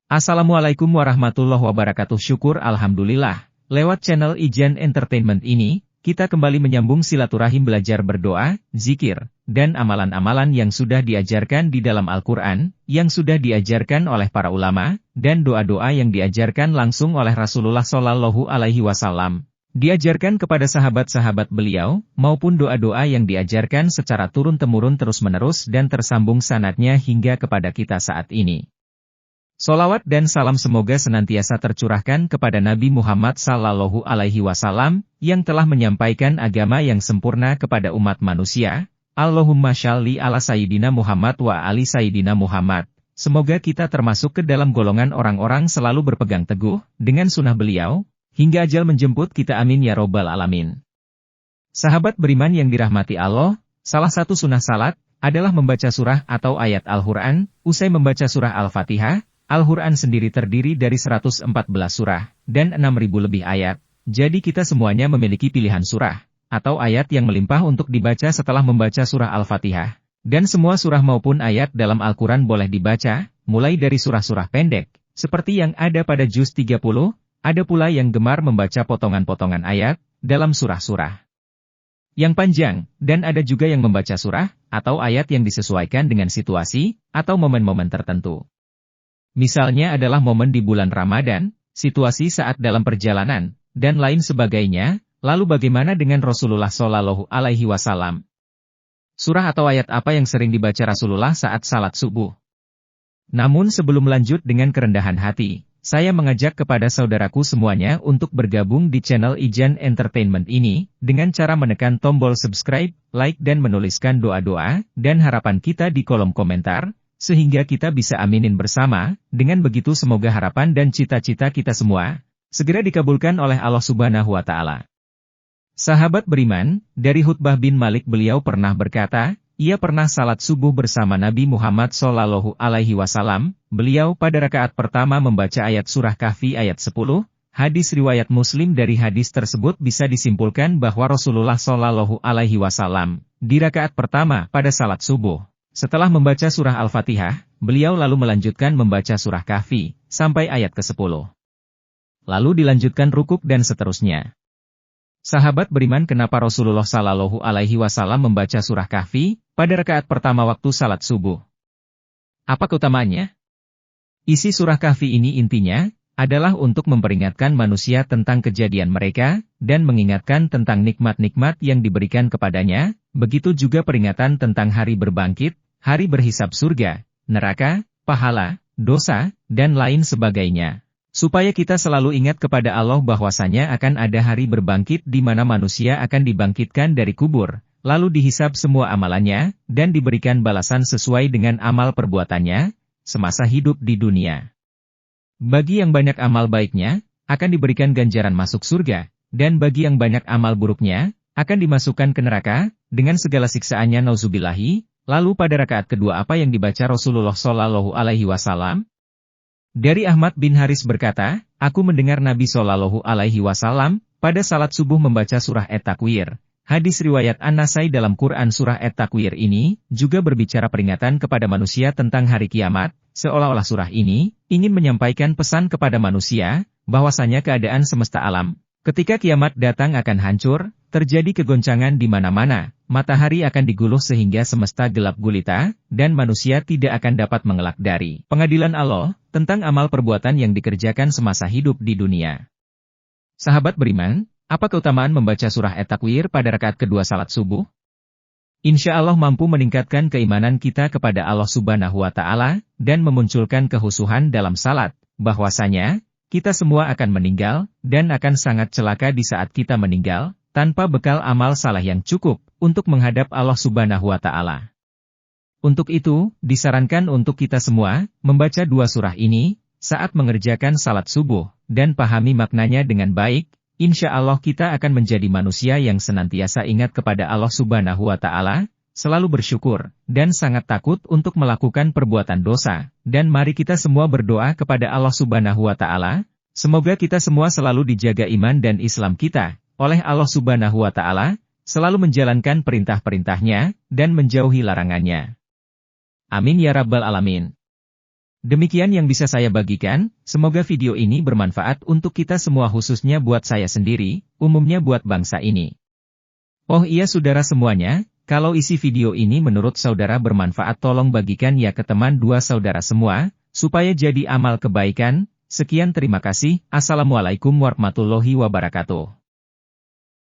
Assalamualaikum warahmatullahi wabarakatuh. Syukur alhamdulillah. Lewat channel Ijan Entertainment ini, kita kembali menyambung silaturahim belajar berdoa, zikir, dan amalan-amalan yang sudah diajarkan di dalam Al-Quran, yang sudah diajarkan oleh para ulama, dan doa-doa yang diajarkan langsung oleh Rasulullah Shallallahu Alaihi Wasallam. Diajarkan kepada sahabat-sahabat beliau, maupun doa-doa yang diajarkan secara turun-temurun terus-menerus dan tersambung sanadnya hingga kepada kita saat ini. Solawat dan salam semoga senantiasa tercurahkan kepada Nabi Muhammad Sallallahu Alaihi Wasallam, yang telah menyampaikan agama yang sempurna kepada umat manusia. Allahumma shalli ala Sayyidina Muhammad wa ali Sayyidina Muhammad. Semoga kita termasuk ke dalam golongan orang-orang selalu berpegang teguh dengan sunnah beliau, hingga ajal menjemput kita, amin ya robbal alamin. Sahabat beriman yang dirahmati Allah, salah satu sunnah salat adalah membaca surah atau ayat Al-Quran. Usai membaca surah Al-Fatihah, Al-Quran sendiri terdiri dari 114 surah, dan 6.000 lebih ayat. Jadi kita semuanya memiliki pilihan surah, atau ayat yang melimpah untuk dibaca setelah membaca surah Al-Fatihah. Dan semua surah maupun ayat dalam Al-Quran boleh dibaca, mulai dari surah-surah pendek, seperti yang ada pada juz 30, ada pula yang gemar membaca potongan-potongan ayat, dalam surah-surah yang panjang, dan ada juga yang membaca surah, atau ayat yang disesuaikan dengan situasi, atau momen-momen tertentu. Misalnya adalah momen di bulan Ramadan, situasi saat dalam perjalanan, dan lain sebagainya. Lalu bagaimana dengan Rasulullah Shallallahu Alaihi Wasallam? Surah atau ayat apa yang sering dibaca Rasulullah saat salat subuh? Namun sebelum lanjut dengan kerendahan hati, saya mengajak kepada saudaraku semuanya untuk bergabung di channel Ijan Entertainment ini, dengan cara menekan tombol subscribe, like dan menuliskan doa-doa, dan harapan kita di kolom komentar, sehingga kita bisa aminin bersama. Dengan begitu semoga harapan dan cita-cita kita semua segera dikabulkan oleh Allah Subhanahu wa Ta'ala. Sahabat beriman, dari Hutbah bin Malik beliau pernah berkata, ia pernah salat subuh bersama Nabi Muhammad Shallallahu Alaihi Wasallam. Beliau pada rakaat pertama membaca ayat surah Kahfi ayat 10. Hadis riwayat Muslim. Dari hadis tersebut bisa disimpulkan bahwa Rasulullah Shallallahu Alaihi Wasallam di rakaat pertama pada salat subuh, setelah membaca surah Al-Fatihah, beliau lalu melanjutkan membaca surah Kahfi, sampai ayat ke-10. Lalu dilanjutkan rukuk dan seterusnya. Sahabat beriman, kenapa Rasulullah Shallallahu Alaihi Wasallam membaca surah Kahfi, pada rakaat pertama waktu salat subuh? Apa keutamaannya? Isi surah Kahfi ini intinya, adalah untuk memperingatkan manusia tentang kejadian mereka, dan mengingatkan tentang nikmat-nikmat yang diberikan kepadanya, begitu juga peringatan tentang hari berbangkit, hari berhisab surga, neraka, pahala, dosa, dan lain sebagainya. Supaya kita selalu ingat kepada Allah bahwasanya akan ada hari berbangkit di mana manusia akan dibangkitkan dari kubur, lalu dihisab semua amalannya, dan diberikan balasan sesuai dengan amal perbuatannya, semasa hidup di dunia. Bagi yang banyak amal baiknya, akan diberikan ganjaran masuk surga, dan bagi yang banyak amal buruknya, akan dimasukkan ke neraka, dengan segala siksaannya nauzubillahi. Lalu pada rakaat kedua apa yang dibaca Rasulullah Shallallahu Alaihi Wasallam? Dari Ahmad bin Haris berkata, aku mendengar Nabi Shallallahu Alaihi Wasallam pada salat subuh membaca surah At-Takwir. Hadis riwayat An-Nasai. Dalam Quran surah At-Takwir ini juga berbicara peringatan kepada manusia tentang hari kiamat, seolah-olah surah ini ingin menyampaikan pesan kepada manusia, bahwasanya keadaan semesta alam ketika kiamat datang akan hancur, terjadi kegoncangan di mana-mana, matahari akan diguluh sehingga semesta gelap gulita, dan manusia tidak akan dapat mengelak dari pengadilan Allah, tentang amal perbuatan yang dikerjakan semasa hidup di dunia. Sahabat beriman, apa keutamaan membaca surah At-Takwir pada rakaat kedua salat subuh? Insya Allah mampu meningkatkan keimanan kita kepada Allah Subhanahu wa Ta'ala, dan memunculkan kehusuhan dalam salat, bahwasanya kita semua akan meninggal, dan akan sangat celaka di saat kita meninggal, tanpa bekal amal saleh yang cukup, untuk menghadap Allah Subhanahu wa Ta'ala. Untuk itu, disarankan untuk kita semua, membaca dua surah ini, saat mengerjakan salat subuh, dan pahami maknanya dengan baik. Insya Allah kita akan menjadi manusia yang senantiasa ingat kepada Allah Subhanahu wa Ta'ala, selalu bersyukur, dan sangat takut untuk melakukan perbuatan dosa. Dan mari kita semua berdoa kepada Allah Subhanahu wa Ta'ala, semoga kita semua selalu dijaga iman dan Islam kita oleh Allah Subhanahu wa Ta'ala, selalu menjalankan perintah-perintahnya, dan menjauhi larangannya. Amin ya rabbal alamin. Demikian yang bisa saya bagikan, semoga video ini bermanfaat untuk kita semua khususnya buat saya sendiri, umumnya buat bangsa ini. Oh iya saudara semuanya, kalau isi video ini menurut saudara bermanfaat tolong bagikan ya ke teman dua saudara semua, supaya jadi amal kebaikan. Sekian terima kasih, Assalamualaikum warahmatullahi wabarakatuh.